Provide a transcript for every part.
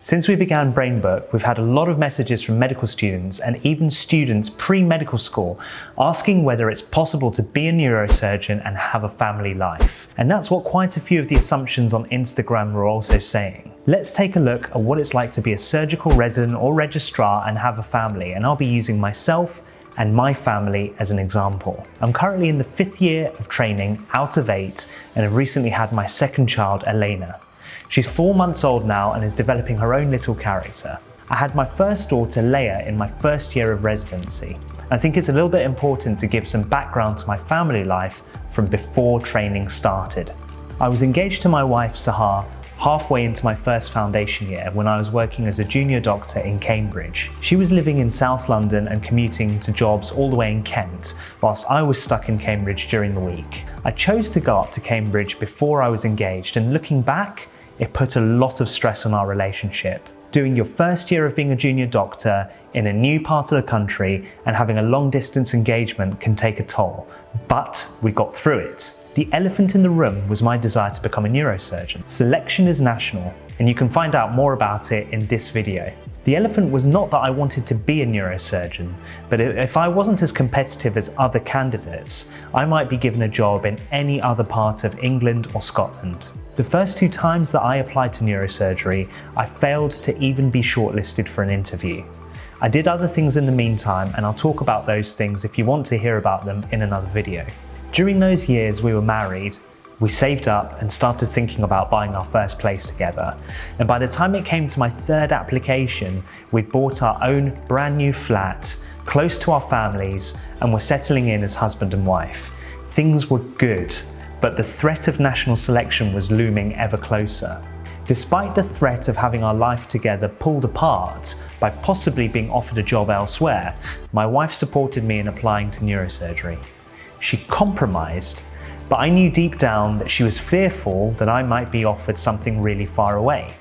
Since we began BrainBook, we've had a lot of messages from medical students and even students pre-medical school asking whether it's possible to be a neurosurgeon and have a family life. And that's what quite a few of the assumptions on Instagram were also saying. Let's take a look at what it's like to be a surgical resident or registrar and have a family, and I'll be using myself and my family as an example. I'm currently in the 5th year of training out of 8 and have recently had my second child, Elena. She's 4 months old now and is developing her own little character. I had my first daughter, Leia, in my first year of residency. I think it's a little bit important to give some background to my family life from before training started. I was engaged to my wife, Sahar, halfway into my first foundation year when I was working as a junior doctor in Cambridge. She was living in South London and commuting to jobs all the way in Kent, whilst I was stuck in Cambridge during the week. I chose to go up to Cambridge before I was engaged, and looking back, it put a lot of stress on our relationship. Doing your first year of being a junior doctor in a new part of the country and having a long distance engagement can take a toll, but we got through it. The elephant in the room was my desire to become a neurosurgeon. Selection is national, and you can find out more about it in this video. The elephant was not that I wanted to be a neurosurgeon, but if I wasn't as competitive as other candidates, I might be given a job in any other part of England or Scotland. The first 2 times that I applied to neurosurgery, I failed to even be shortlisted for an interview. I did other things in the meantime, and I'll talk about those things if you want to hear about them in another video. During those years we were married, we saved up and started thinking about buying our first place together. And by the time it came to my 3rd application, we'd bought our own brand new flat, close to our families, and were settling in as husband and wife. Things were good, but the threat of national selection was looming ever closer. Despite the threat of having our life together pulled apart by possibly being offered a job elsewhere, my wife supported me in applying to neurosurgery. She compromised, but I knew deep down that she was fearful that I might be offered something really far away.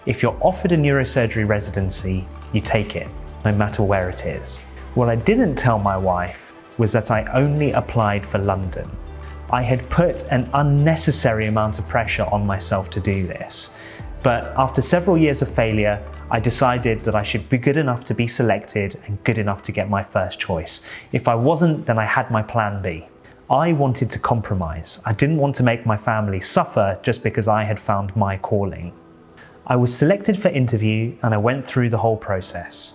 If you're offered a neurosurgery residency, you take it, no matter where it is. What I didn't tell my wife was that I only applied for London. I had put an unnecessary amount of pressure on myself to do this. But after several years of failure, I decided that I should be good enough to be selected and good enough to get my first choice. If I wasn't, then I had my plan B. I wanted to compromise. I didn't want to make my family suffer just because I had found my calling. I was selected for interview and I went through the whole process.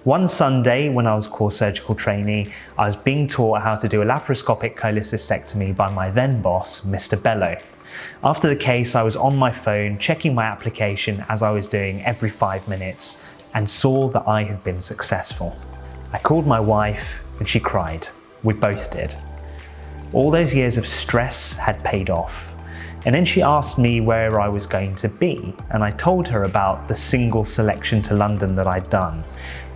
One Sunday, when I was a core surgical trainee, I was being taught how to do a laparoscopic cholecystectomy by my then boss, Mr. Bello. After the case, I was on my phone checking my application as I was doing every 5 minutes and saw that I had been successful. I called my wife and she cried. We both did. All those years of stress had paid off. And then she asked me where I was going to be, and I told her about the single selection to London that I'd done.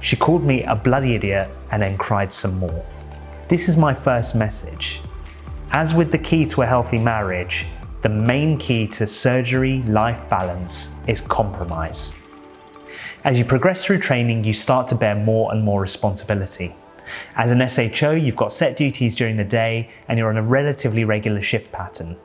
She called me a bloody idiot and then cried some more. This is my first message. As with the key to a healthy marriage, the main key to surgery life balance is compromise. As you progress through training, you start to bear more and more responsibility. As an SHO, you've got set duties during the day and you're on a relatively regular shift pattern.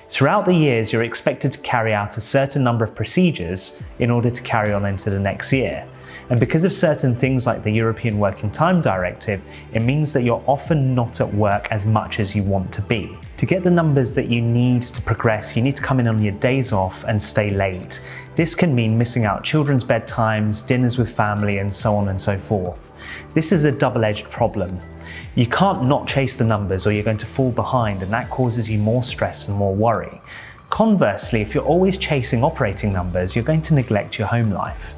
Throughout the years, you're expected to carry out a certain number of procedures in order to carry on into the next year. And because of certain things like the European Working Time Directive, it means that you're often not at work as much as you want to be. To get the numbers that you need to progress, you need to come in on your days off and stay late. This can mean missing out children's bedtimes, dinners with family, and so on and so forth. This is a double-edged problem. You can't not chase the numbers or you're going to fall behind, and that causes you more stress and more worry. Conversely, if you're always chasing operating numbers, you're going to neglect your home life.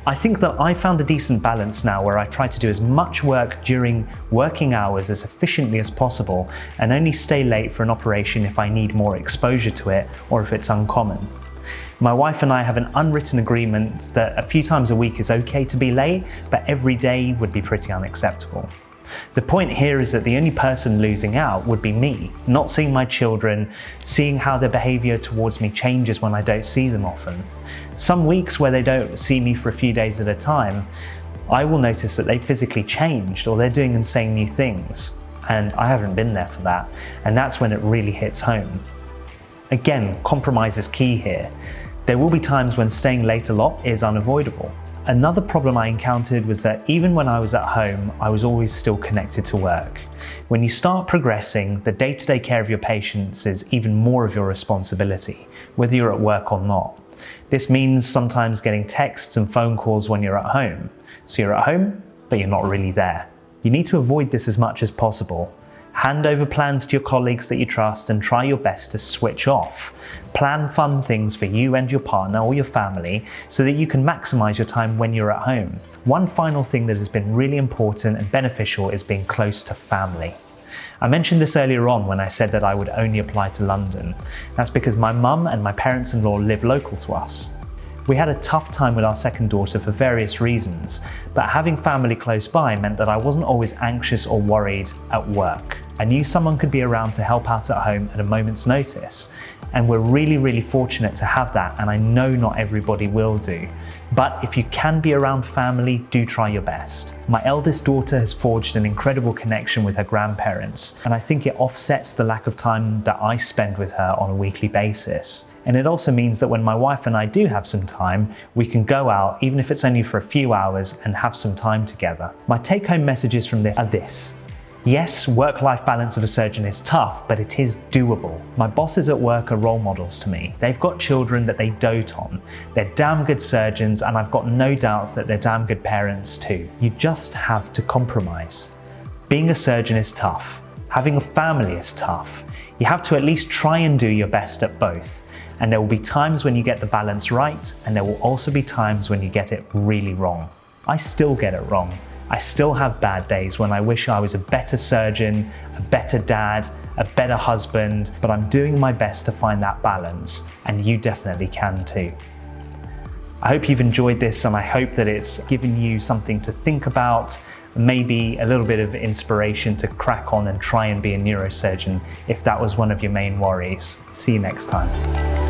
I think that I found a decent balance now where I try to do as much work during working hours as efficiently as possible and only stay late for an operation if I need more exposure to it or if it's uncommon. My wife and I have an unwritten agreement that a few times a week is okay to be late, but every day would be pretty unacceptable. The point here is that the only person losing out would be me, not seeing my children, seeing how their behaviour towards me changes when I don't see them often. Some weeks where they don't see me for a few days at a time, I will notice that they physically changed or they're doing and saying new things, and I haven't been there for that, and that's when it really hits home. Again, compromise is key here. There will be times when staying late a lot is unavoidable. Another problem I encountered was that even when I was at home, I was always still connected to work. When you start progressing, the day-to-day care of your patients is even more of your responsibility, whether you're at work or not. This means sometimes getting texts and phone calls when you're at home. So you're at home, but you're not really there. You need to avoid this as much as possible. Hand over plans to your colleagues that you trust and try your best to switch off. Plan fun things for you and your partner or your family so that you can maximize your time when you're at home. One final thing that has been really important and beneficial is being close to family. I mentioned this earlier on when I said that I would only apply to London. That's because my mum and my parents-in-law live local to us. We had a tough time with our second daughter for various reasons, but having family close by meant that I wasn't always anxious or worried at work. I knew someone could be around to help out at home at a moment's notice, and we're really fortunate to have that, and I know not everybody will do. But if you can be around family, do try your best. My eldest daughter has forged an incredible connection with her grandparents, and I think it offsets the lack of time that I spend with her on a weekly basis. And it also means that when my wife and I do have some time, we can go out, even if it's only for a few hours, and have some time together. My take-home messages from this are this. Yes, work-life balance of a surgeon is tough, but it is doable. My bosses at work are role models to me. They've got children that they dote on. They're damn good surgeons, and I've got no doubts that they're damn good parents too. You just have to compromise. Being a surgeon is tough. Having a family is tough. You have to at least try and do your best at both. And there will be times when you get the balance right, and there will also be times when you get it really wrong. I still get it wrong. I still have bad days when I wish I was a better surgeon, a better dad, a better husband, but I'm doing my best to find that balance, and you definitely can too. I hope you've enjoyed this, and I hope that it's given you something to think about, maybe a little bit of inspiration to crack on and try and be a neurosurgeon if that was one of your main worries. See you next time.